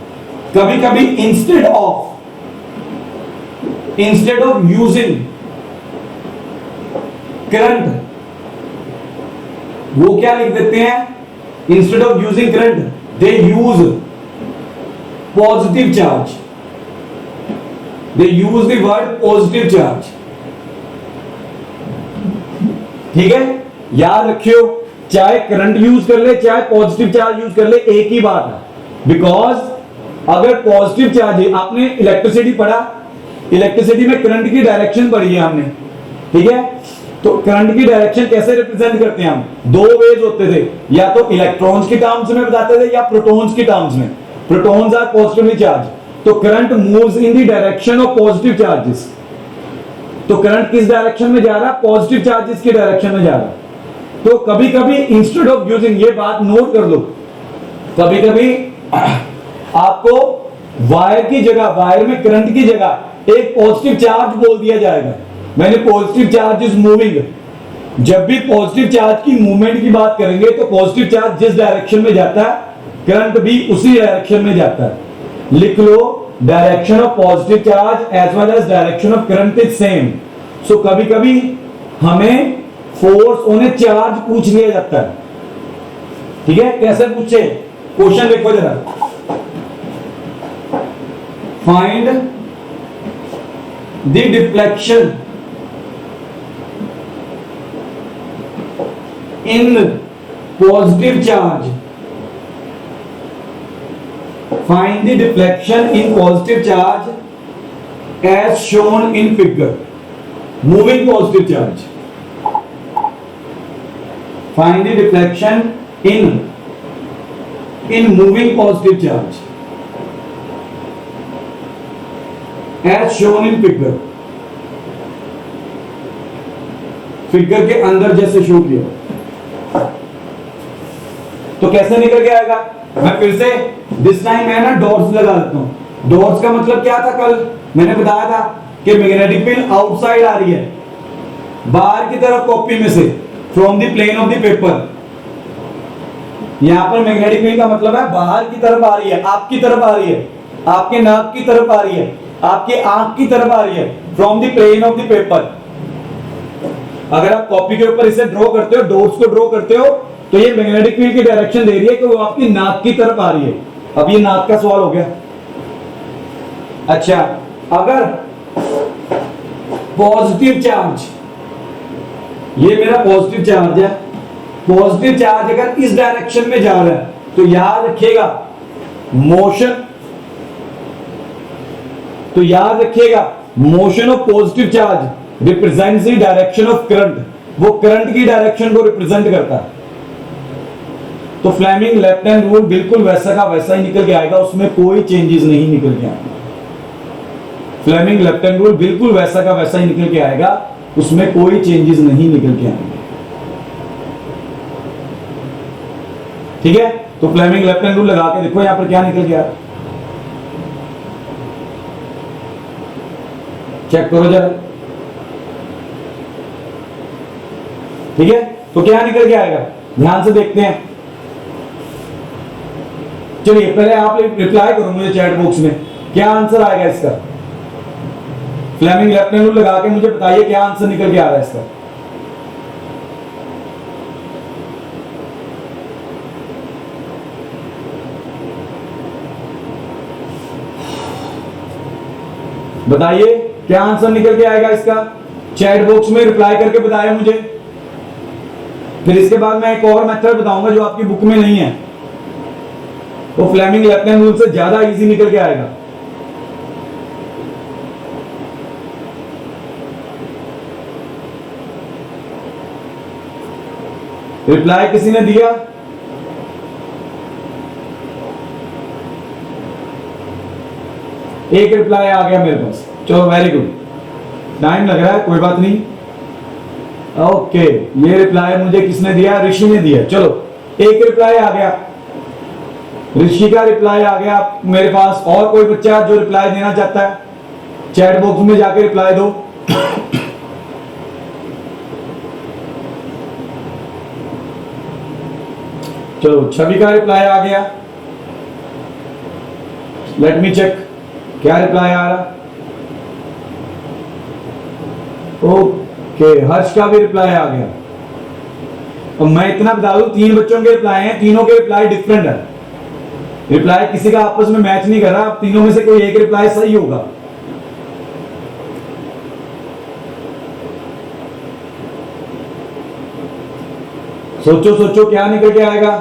कभी कभी इंस्टेड ऑफ यूजिंग करंट, वो क्या लिख देते हैं? Instead of using current they use positive charge, they use the word positive charge, ठीक है। याद रखियो, चाहे करंट यूज कर ले चाहे पॉजिटिव चार्ज यूज कर ले, एक ही बात है। बिकॉज अगर पॉजिटिव चार्ज है, आपने इलेक्ट्रिसिटी पढ़ा, इलेक्ट्रिसिटी में करंट की डायरेक्शन पढ़ी है हमने, ठीक है। तो करंट की डायरेक्शन कैसे रिप्रेजेंट करते हैं हम? दो वेज होते थे, या तो इलेक्ट्रॉन्स की टर्म्स में बताते थे या प्रोटॉन्स की टर्म्स में। प्रोटॉन्स आर पॉजिटिवली चार्ज, तो current moves in the direction of positive charges. तो करंट किस डायरेक्शन में जा रहा है? पॉजिटिव चार्जेस की डायरेक्शन में जा रहा है। तो कभी कभी इंस्टेड ऑफ यूजिंग, ये बात नोट कर लो, कभी कभी आपको वायर की जगह, वायर में करंट की जगह एक पॉजिटिव चार्ज बोल दिया जाएगा। मैंने पॉजिटिव चार्ज इज मूविंग, जब भी पॉजिटिव चार्ज की मूवमेंट की बात करेंगे तो पॉजिटिव चार्ज जिस डायरेक्शन में जाता है, करंट भी उसी डायरेक्शन में जाता है। लिख लो, direction of positive charge as well as direction of current is same. So कभी कभी हमें फोर्स ऑन ए चार्ज पूछ लिया जाता है, ठीक है। कैसे पूछे? क्वेश्चन देखो जरा, find the deflection in positive charge, find the deflection in positive charge as shown in figure. Moving positive charge, find the deflection in moving positive charge as shown in figure. Figure के अंदर जैसे show किया, तो कैसे निकल के आएगा? मैं फिर से दिस टाइम मैं ना डॉट्स लगा देता हूं। डॉट्स का मतलब क्या था? कल मैंने बताया था कि मैग्नेटिक फील्ड आउटसाइड आ रही है, बाहर की तरफ कॉपी में से, from the plane of the paper. यहां पर मैग्नेटिक फील्ड का मतलब है बाहर की तरफ आ रही है, आपकी तरफ आ रही है, आपके नाक की तरफ आ रही है, आपके आंख की तरफ आ रही है, from the plane of the paper. अगर आप कॉपी के ऊपर इसे ड्रॉ करते हो, डॉट्स को ड्रॉ करते हो, तो ये मैग्नेटिक फील्ड की डायरेक्शन दे रही है कि वो आपकी नाक की तरफ आ रही है। अब ये नाक का सवाल हो गया। अच्छा, अगर पॉजिटिव चार्ज, ये मेरा पॉजिटिव चार्ज है, पॉजिटिव चार्ज अगर इस डायरेक्शन में जा रहा है, तो याद रखिएगा मोशन, तो याद रखिएगा motion of positive charge represents the direction of current, वो करंट की डायरेक्शन को रिप्रेजेंट करता है। तो फ्लेमिंग लेफ्ट हैंड रूल बिल्कुल वैसा का वैसा ही निकल के आएगा, उसमें कोई चेंजेस नहीं निकल के आएगा। फ्लेमिंग लेफ्ट हैंड रूल बिल्कुल वैसा का वैसा ही निकल के आएगा, उसमें कोई चेंजेस नहीं निकल के आएंगे, ठीक है। तो फ्लेमिंग लेफ्ट हैंड रूल लगा के देखो यहां पर क्या निकल गया, चेक करो जरा, ठीक है। तो क्या निकल के आएगा, ध्यान से देखते हैं। चलिए पहले आप रिप्लाई करो मुझे चैट बॉक्स में, क्या आंसर आएगा इसका। फ्लेमिंग लेफ्ट हैंड रूल लगा के मुझे बताइए क्या आंसर निकल के आ रहा है इसका। बताइए क्या आंसर निकल के आएगा इसका। चैट बॉक्स में रिप्लाई करके बताया मुझे। फिर इसके बाद मैं एक और मेथड बताऊंगा जो आपकी बुक में नहीं है, वो फ्लेमिंग लेफ्ट हैंड रूल से ज्यादा इजी निकल के आएगा। रिप्लाई किसी ने दिया? एक रिप्लाई आ गया मेरे पास, चलो वेरी गुड। टाइम लग रहा है, कोई बात नहीं। ओके, ये रिप्लाई मुझे किसने दिया? ऋषि ने दिया। चलो एक रिप्लाई आ गया, ऋषि का रिप्लाई आ गया मेरे पास। और कोई बच्चा जो रिप्लाई देना चाहता है चैट बॉक्स में जाके रिप्लाई दो। चलो छवि का रिप्लाई आ गया, लेट मी चेक क्या रिप्लाई आ रहा। ओके, हर्ष का भी रिप्लाई आ गया। तो मैं इतना बता दूं, 3 बच्चों के रिप्लाई हैं, तीनों के रिप्लाई डिफरेंट है। रिप्लाई किसी का आपस में मैच नहीं कर रहा, तीनों में से कोई एक रिप्लाई सही होगा। सोचो सोचो क्या निकल के आएगा।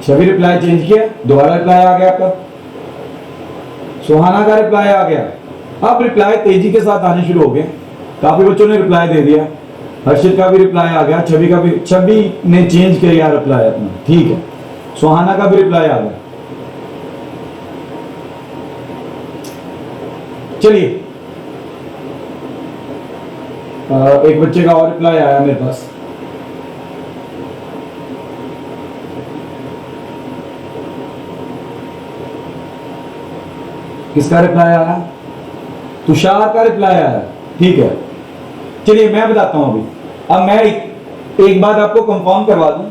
सभी रिप्लाई चेंज किया, दोबारा रिप्लाई आ गया आपका। सुहाना का रिप्लाई आ गया। अब रिप्लाई तेजी के साथ आने शुरू हो गए, काफी बच्चों ने रिप्लाई दे दिया। हर्षित का भी रिप्लाई आ गया, छवि का भी, छवि ने चेंज किया रिप्लाई अपना, ठीक है। सुहाना का भी रिप्लाई आ गया। चलिए एक बच्चे का और रिप्लाई आया मेरे पास। किसका रिप्लाई आया? तुषार का रिप्लाई आया, ठीक है। चलिए मैं बताता हूं अभी। अब मैं एक बात आपको कंफर्म करवा दूं,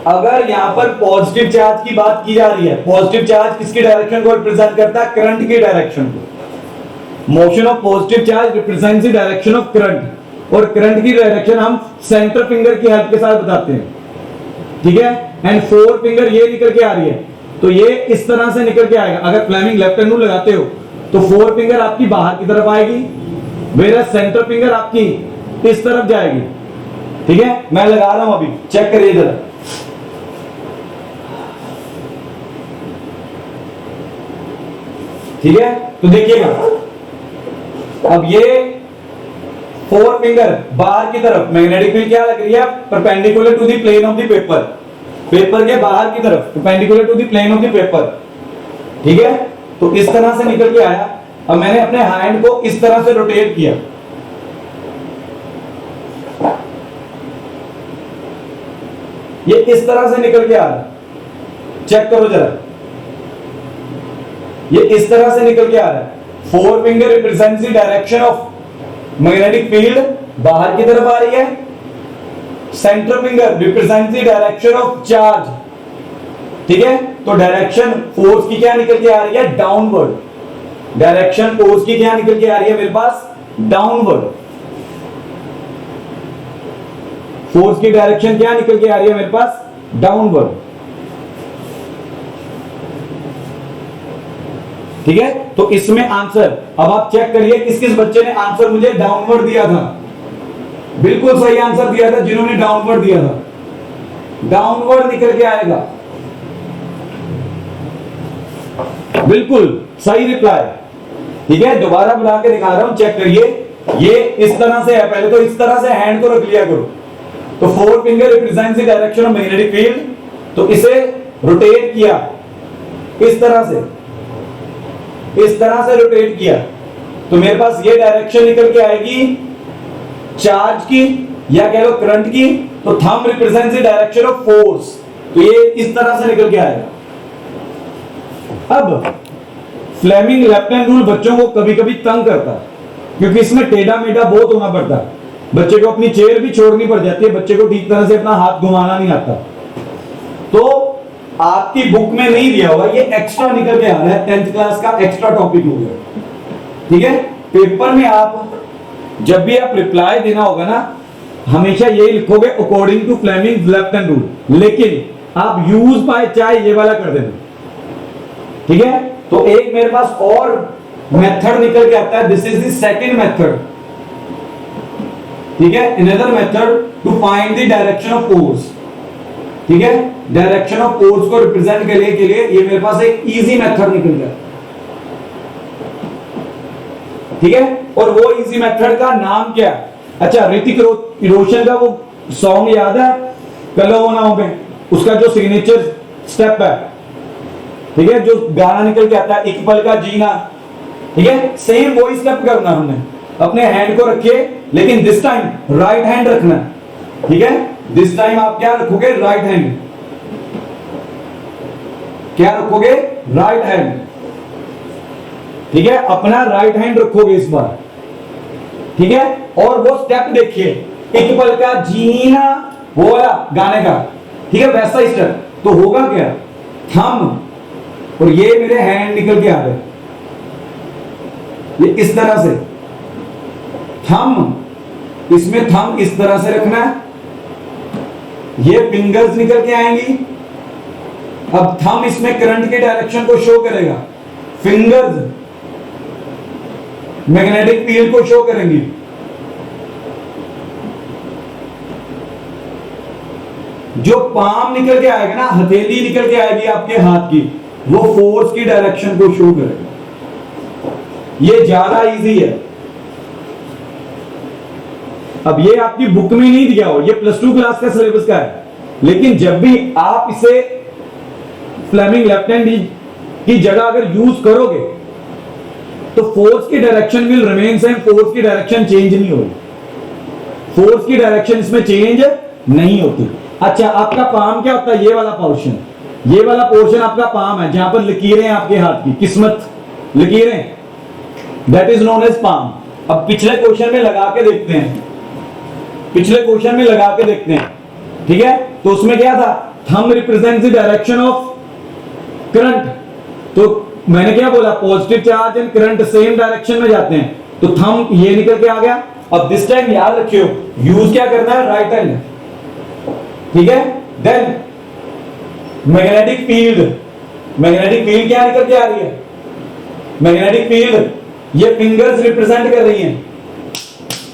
अगर यहां पर पॉजिटिव चार्ज की बात की जा रही है, पॉजिटिव चार्ज किसकी डायरेक्शन को रिप्रेजेंट करता है? करंट की डायरेक्शन को। Motion of positive charge represents the direction of current, और करंट की डायरेक्शन हम सेंटर फिंगर की हेल्प के साथ बताते हैं, ठीक है। एंड 4 फिंगर ये निकल के आ रही है, तो ये इस तरह से निकल के आएगा। अगर फ्लेमिंग लेफ्ट हैंड रूल लगाते हो तो 4 फिंगर आपकी बाहर की तरफ आएगी, मेरा सेंटर फिंगर आपकी इस तरफ जाएगी, ठीक है। मैं लगा रहा हूं अभी, चेक करिए जरा। ठीक है, तो देखिएगा अब ये 4 फिंगर बाहर की तरफ, मैग्नेटिक फील्ड क्या लग रही है? Perpendicular to the plane of the paper, paper के बाहर की तरफ, perpendicular to the plane of the paper, ठीक है। तो इस तरह से निकल के आया। अब मैंने अपने हैंड को इस तरह से रोटेट किया, ये इस तरह से निकल के आ रहा, चेक करो जरा, ये इस तरह से निकल के आ रहा है। 4 finger represents the direction of magnetic field, बाहर की तरफ आ रही है। Centre finger represents the direction of charge, ठीक है। तो डायरेक्शन फोर्स की क्या निकल के आ रही है? डाउनवर्ड। डायरेक्शन फोर्स की क्या निकल के आ रही है मेरे पास? डाउनवर्ड। फोर्स की डायरेक्शन क्या निकल के आ रही है मेरे पास? डाउनवर्ड, ठीक है। तो इसमें आंसर, अब आप चेक करिए किस किस बच्चे ने आंसर मुझे डाउनवर्ड दिया था। बिल्कुल सही आंसर दिया था जिन्होंने डाउनवर्ड दिया था, डाउनवर्ड निकल के आएगा, बिल्कुल सही रिप्लाई, ठीक है। दोबारा बुला के दिखा रहा हूं, चेक करिए। ये इस तरह से है, पहले तो इस तरह से हैंड को रख लिया करो। तो 4 finger represents the direction of magnetic field, तो इसे रोटेट किया इस तरह से, इस तरह से रोटेट किया, तो मेरे पास ये डायरेक्शन निकल के आएगी चार्ज की या कह लो करंट की। तो thumb represents the direction of force, तो ये इस तरह से निकल के आएगा। अब फ्लेमिंग लेफ्ट हैंड रूल बच्चों को कभी कभी तंग करता है, क्योंकि इसमें टेढ़ा मेढ़ा बहुत होना पड़ता है। बच्चे को अपनी चेयर भी छोड़नी पड़ जाती है, बच्चे को ठीक तरह से अपना हाथ घुमाना नहीं आता। तो आपकी बुक में नहीं दिया होगा, ये एक्स्ट्रा निकल के आ रहा है, 10th क्लास का एक्स्ट्रा टॉपिक हो गया, ठीक है। पेपर में आप जब भी आप रिप्लाई देना होगा ना, हमेशा यही लिखोगे according to Fleming left hand rule. लेकिन आप यूज बाय चाहे ये वाला कर देना, ठीक है। तो एक मेरे पास और मेथड निकल के आता है, this is the second method, ठीक है। Another method to find the direction of force, ठीक है। डायरेक्शन ऑफ फोर्स को रिप्रेजेंट करने के लिए ये मेरे पास एक इजी मेथड निकल गया, ठीक है। और वो इजी मेथड का नाम क्या है? अच्छा, ऋतिक रोशन का वो सॉन्ग याद है कलो हो ना हो पे, उसका जो सिग्नेचर स्टेप है, ठीक है, जो गाना निकल के आता है एक पल का जीना, ठीक है। सेम वही स्टेप करना हमने, अपने हैंड को रखिए, लेकिन दिस टाइम राइट हैंड रखना, ठीक है। दिस टाइम आप क्या रखोगे? राइट हैंड, क्या रखोगे? राइट हैंड, ठीक है। अपना राइट हैंड रखोगे इस बार, ठीक है। और वो स्टेप देखिए, एक पल का जीना, वो वाला गाने का, ठीक है, वैसा ही स्टेप। तो होगा क्या? थंब और ये मेरे हैंड निकल के आ गए, ये इस तरह से थंब, इसमें थंब इस तरह से रखना है, ये फिंगर्स निकल के आएंगी। अब थंब इसमें करंट के डायरेक्शन को शो करेगा, फिंगर्स मैग्नेटिक फील्ड को शो करेंगी। जो पाम निकल के आएगा ना, हथेली निकल के आएगी आपके हाथ की, वो फोर्स की डायरेक्शन को शो करेगा। ये ज्यादा इजी है। अब ये आपकी बुक में नहीं दिया हो, ये +2 क्लास का सिलेबस का है, लेकिन जब भी आप इसे फ्लेमिंग लेफ्ट हैंड की जगह अगर यूज करोगे तो फोर्स की direction will remain same, force की डायरेक्शन चेंज नहीं होगी, फोर्स की डायरेक्शन इसमें चेंज नहीं होती। अच्छा, आपका पाम क्या होता है? ये वाला पोर्शन, ये वाला पोर्शन आपका पाम है, जहां पर लकीरें आपके हाथ की, किस्मत लकीरें, that is known as palm. अब पिछले क्वेश्चन में लगा के देखते हैं, पिछले क्वेश्चन में लगा के देखते हैं, ठीक है। तो उसमें क्या था? Thumb represents the direction of current. तो मैंने क्या बोला? Positive charge and current same direction में जाते हैं, तो थंब ये निकल के आ गया। अब दिस टाइम याद रखियो, यूज क्या करना है? राइट हैंड, ठीक है। Then magnetic field, magnetic field क्या निकल के आ रही है? मैग्नेटिक फील्ड, ये फिंगर्स रिप्रेजेंट कर रही हैं,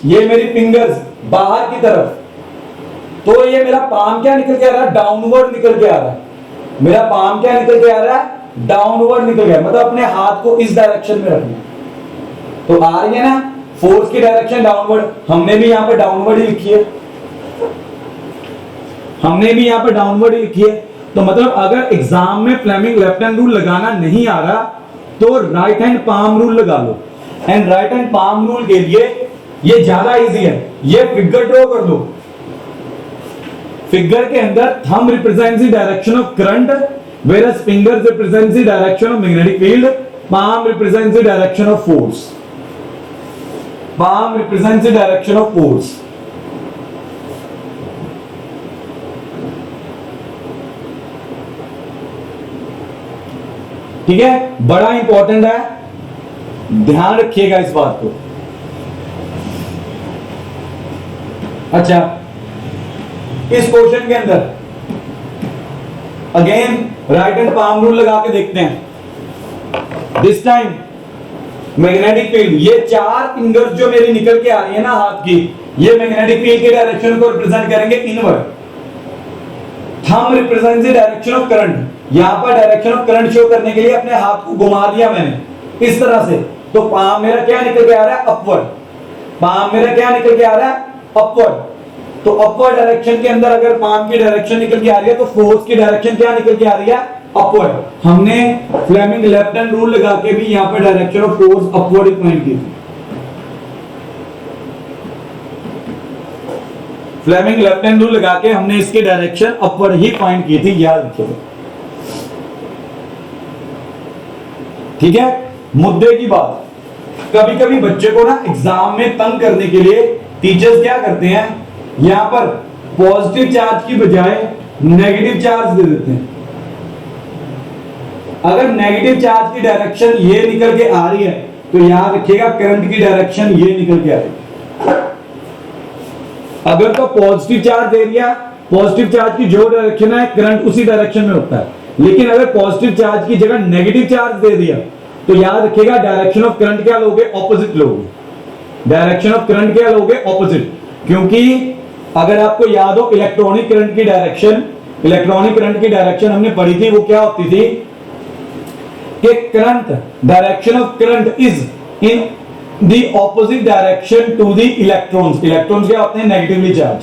ये मेरी फिंगर्स बाहर की तरफ, तो ये मेरा पाम क्या निकल के आ रहा है? डाउनवर्ड निकल के आ रहा है। मेरा पाम क्या निकल के आ रहा है? डाउनवर्ड निकल गया, मतलब अपने हाथ को इस डायरेक्शन में रखना। तो आ रही है ना फोर्स की डायरेक्शन डाउनवर्ड, हमने भी यहां पे डाउनवर्ड ही लिखी है, हमने भी यहां पे डाउनवर्ड ही लिखी है। तो मतलब अगर एग्जाम में फ्लेमिंग लेफ्ट हैंड रूल लगाना नहीं आ रहा तो राइट हैंड पाम रूल लगा लो। And right hand palm rule के लिए ये ज्यादा इजी है, ये फिगर ड्रॉ कर दो। फिगर के अंदर thumb represents the direction of current, whereas fingers represents the direction of magnetic field, palm represents the direction of force, palm represents the direction of force। ठीक है, बड़ा इंपॉर्टेंट है, ध्यान रखिएगा इस बात को। अच्छा, इस क्वेश्चन के अंदर again right hand palm rule लगा के देखते हैं। दिस टाइम मैग्नेटिक फील्ड, ये चार फिंगर्स जो मेरी निकल के आ रही है ना हाथ की, ये मैग्नेटिक फील्ड के डायरेक्शन को रिप्रेजेंट करेंगे inward. Thumb represents the direction of current, यहां पर डायरेक्शन ऑफ करंट शो करने के लिए अपने हाथ को घुमा दिया मैंने इस तरह से, तो पाम मेरा क्या निकल के आ रहा है? अपवर्ड। पाम मेरा क्या निकल के आ रहा है? अपवर्ड। तो अपवर्ड डायरेक्शन के अंदर अगर पाम की डायरेक्शन निकल के आ रही है तो फोर्स की डायरेक्शन क्या निकल के आ रही है? अपवर्ड। हमने फ्लेमिंग लेफ्ट हैंड रूल लगा के भी यहां पर direction of force upward point की थी। फ्लेमिंग लेफ्ट हैंड रूल लगा के हमने इसकी डायरेक्शन अपवर्ड ही पॉइंट की थी, याद रखिएगा, ठीक है। मुद्दे की बात, कभी कभी बच्चे को ना एग्जाम में तंग करने के लिए टीचर्स क्या करते हैं, यहां पर पॉजिटिव चार्ज की बजाय नेगेटिव चार्ज दे देते हैं। अगर नेगेटिव चार्ज की डायरेक्शन ये निकल के आ रही है तो याद रखिएगा करंट की डायरेक्शन ये निकल के आ रही है। अगर तो पॉजिटिव चार्ज दे दिया पॉजिटिव चार्ज की जो डायरेक्शन है करंट उसी डायरेक्शन में होता है, लेकिन अगर पॉजिटिव चार्ज की जगह नेगेटिव चार्ज दे दिया तो याद रखिएगा डायरेक्शन ऑफ करंट क्या लोगे, ऑपोजिट लोगे। डायरेक्शन ऑफ करंट क्या लोगे, ऑपोजिट। क्योंकि अगर आपको याद हो इलेक्ट्रॉनिक करंट की डायरेक्शन हमने पढ़ी थी, वो क्या होती थी कि current, direction of current is in the opposite direction to the electrons. Electrons क्या होते हैं, नेगेटिवली चार्ज।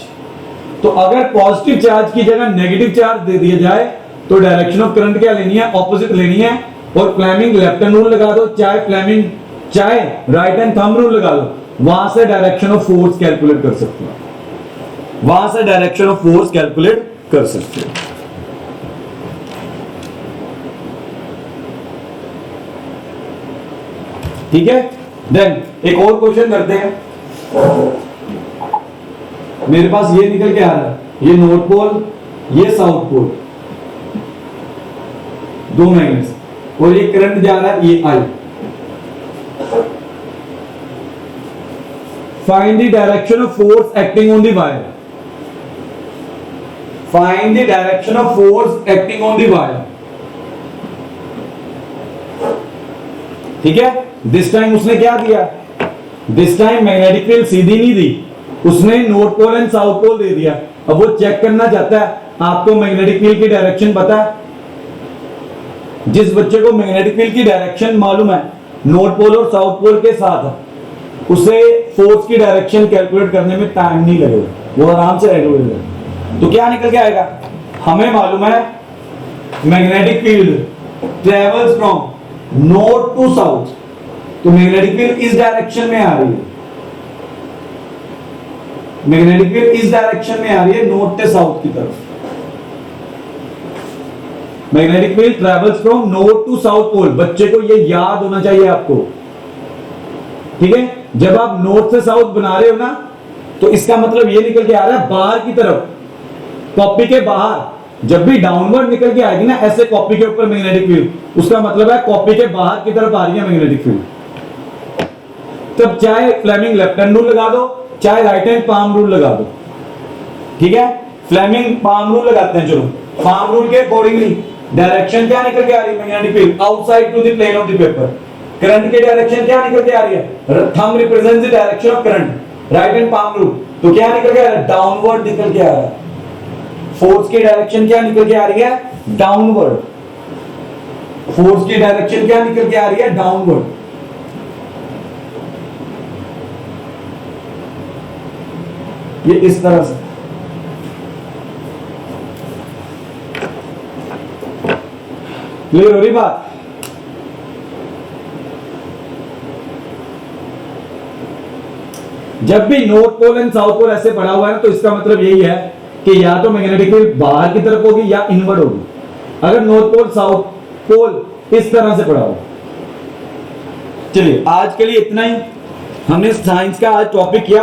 तो अगर पॉजिटिव चार्ज की जगह नेगेटिव चार्ज दे दिया जाए तो डायरेक्शन ऑफ करंट क्या लेनी है, ऑपोजिट लेनी है। और फ्लेमिंग लेफ्ट हैंड रूल लगा दो, चाहे राइट हैंड थंब रूल लगा दो, वहां से डायरेक्शन ऑफ फोर्स कैलकुलेट कर सकते हो, वहां से डायरेक्शन ऑफ फोर्स कैलकुलेट कर सकते हो। ठीक है, देन एक और क्वेश्चन करते हैं। मेरे पास ये निकल के आ रहा है, ये नॉर्थ पोल, ये साउथ पोल, दो मैग्नेट्स, और ये करंट जा रहा है, ये आई। Find the direction of force acting on the wire. Find the direction of force acting on the wire. ठीक है, दिस टाइम उसने क्या दिया, दिस टाइम मैग्नेटिक फील्ड सीधी नहीं दी, उसने north pole and south pole दे दिया। अब वो चेक करना चाहता है आपको मैग्नेटिक फील्ड की डायरेक्शन पता है। जिस बच्चे को मैग्नेटिक फील्ड की डायरेक्शन मालूम है नॉर्थ पोल और साउथ पोल के साथ, उसे फोर्स की डायरेक्शन कैलकुलेट करने में टाइम नहीं लगेगा, वो आराम से कैलकुलेट। तो क्या निकल के आएगा, हमें मालूम है magnetic field travels from north to south, तो मैग्नेटिक फील्ड इस डायरेक्शन में आ रही है, मैग्नेटिक फील्ड इस डायरेक्शन में आ रही है, नॉर्थ से साउथ की तरफ। Magnetic field travels from north to south pole, बच्चे को ये याद होना चाहिए आपको। ठीक है, जब आप नॉर्थ से साउथ बना रहे हो ना, तो इसका मतलब ये निकल के आ रहा है बाहर की तरफ, कॉपी के बाहर। जब भी डाउनवर्ड निकल के आएगी ना ऐसे कॉपी के ऊपर मैग्नेटिक फील्ड, उसका मतलब है कॉपी के बाहर की तरफ आ रही है मैग्नेटिक फील्ड। तब चाहे फ्लेमिंग लेफ्ट हैंड रूल लगा दो, चाहे राइट हैंड पाम रूल लगा दो। ठीक है, फ्लेमिंग पाम रूल लगाते हैं। चलो, पाम रूल के अकॉर्डिंगली डायरेक्शन क्या निकल के आ रही है, magnetic field outside to the plane of the paper. Current की डायरेक्शन क्या निकल के आ रही है, thumb represents the direction of current, right hand palm rule, तो क्या निकल के आ रहा है, डाउनवर्ड निकल के आ रहा है। फोर्स की डायरेक्शन क्या निकल के आ रही है, डाउनवर्ड। फोर्स की डायरेक्शन क्या निकल के आ रही है, डाउनवर्ड। ये इस तरह से क्लियर हो रही बात। जब भी north pole and south pole ऐसे पड़ा हुआ है तो इसका मतलब यही है कि या तो मैग्नेटिक फील्ड बाहर की तरफ होगी या इनवर्ड होगी। अगर नॉर्थ पोल साउथ पोल इस तरह से पड़ा हो। चलिए आज के लिए इतना ही, हमने साइंस का आज टॉपिक किया